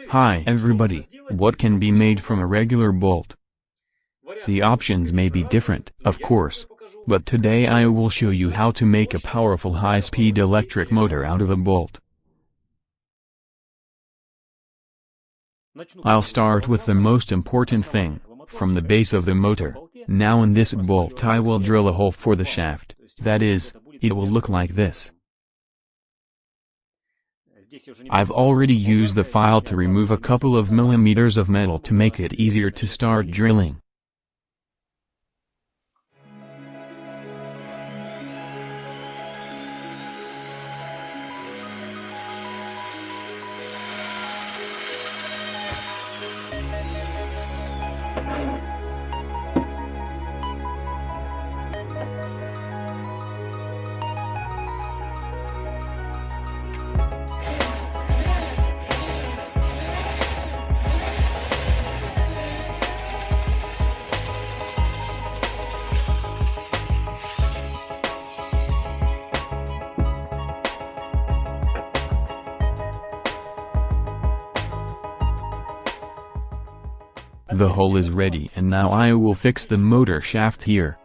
Hi everybody, what can be made from a regular bolt? The options may be different, of course. But today I will show you how to make a powerful high-speed electric motor out of a bolt. I'll start with the most important thing, from the base of the motor. Now in this bolt I will drill a hole for the shaft, that is, it will look like this. I've already used the file to remove a couple of millimeters of metal to make it easier to start drilling. The hole is ready and now I will fix the motor shaft here.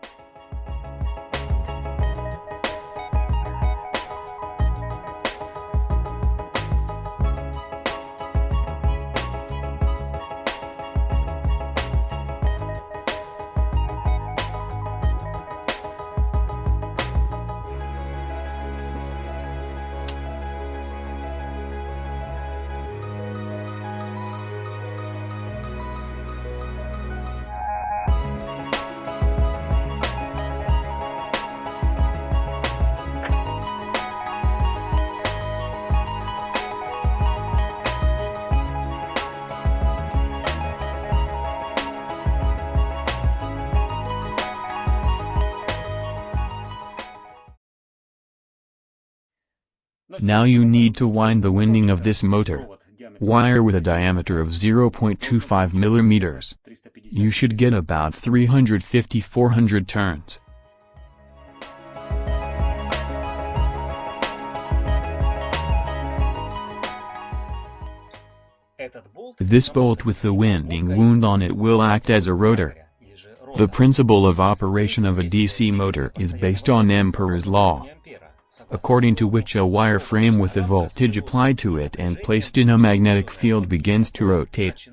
Now you need to wind the winding of this motor. Wire with a diameter of 0.25 millimeters. You should get about 350-400 turns. This bolt with the winding wound on it will act as a rotor. The principle of operation of a DC motor is based on Ampere's law, according to which a wire frame with a voltage applied to it and placed in a magnetic field begins to rotate.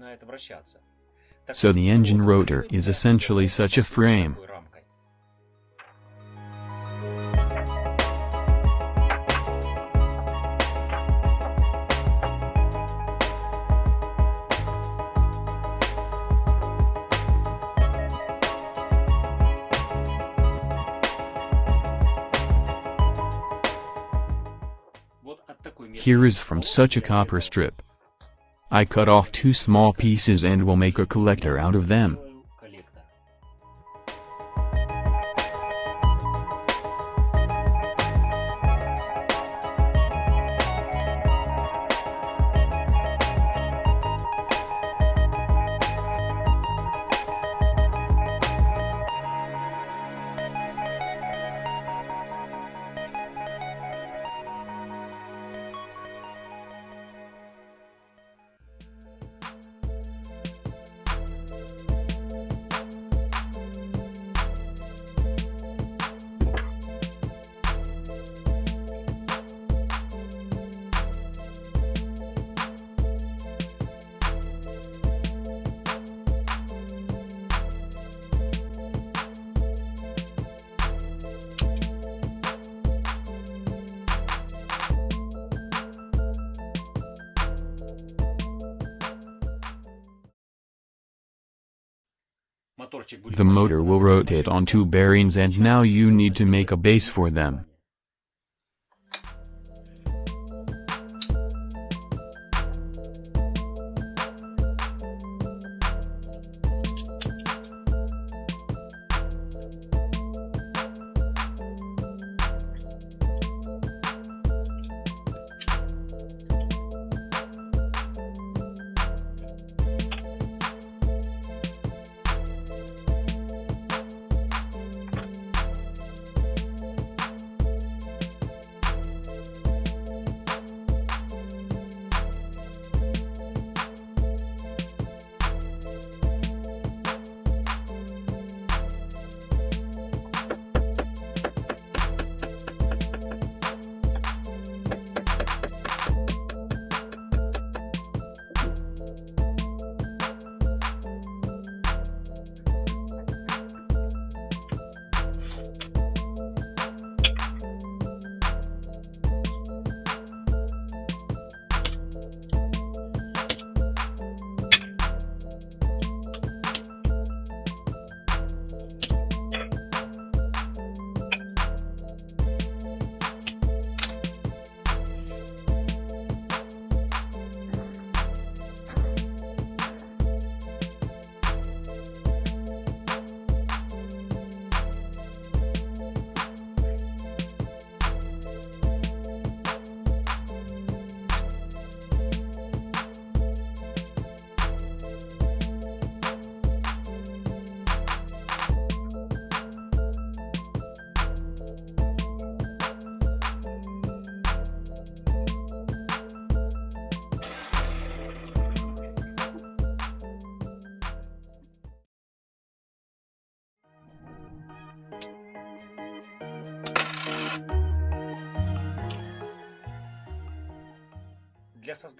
So the engine rotor is essentially such a frame. Here is from such a copper strip. I cut off 2 small pieces and will make a collector out of them. The motor will rotate on 2 bearings and now you need to make a base for them.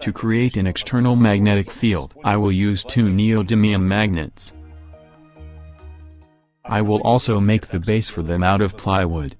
To create an external magnetic field, I will use 2 neodymium magnets. I will also make the base for them out of plywood.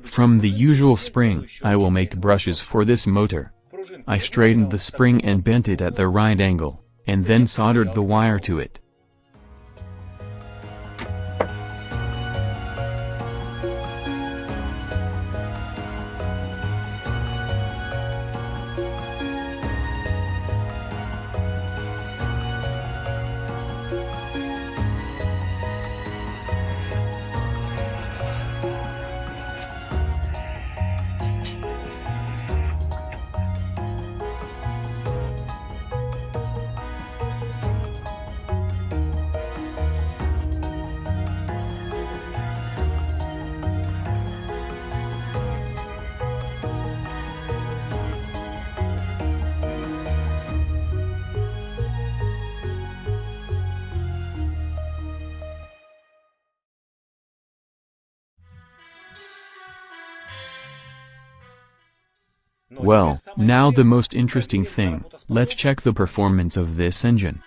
From the usual spring, I will make brushes for this motor. I straightened the spring and bent it at the right angle, and then soldered the wire to it. Well, now the most interesting thing, let's check the performance of this engine.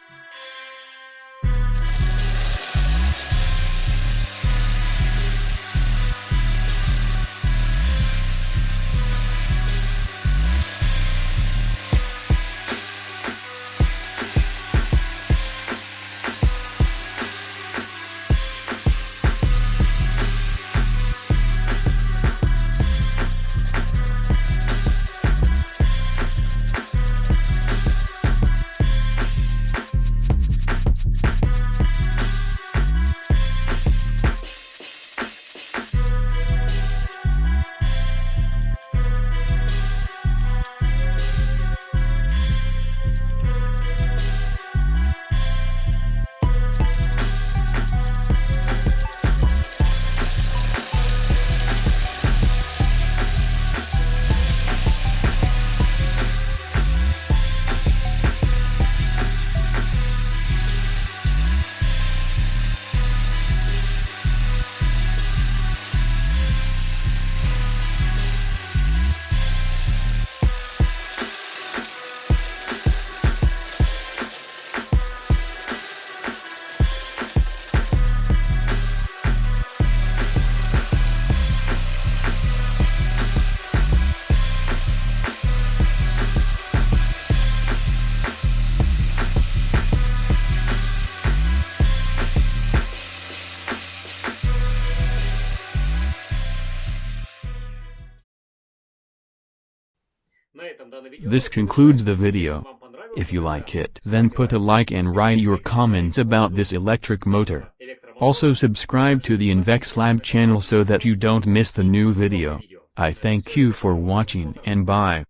This concludes the video. If you like it, then put a like and write your comments about this electric motor. Also subscribe to the Invexlab channel so that you don't miss the new video. I thank you for watching and bye.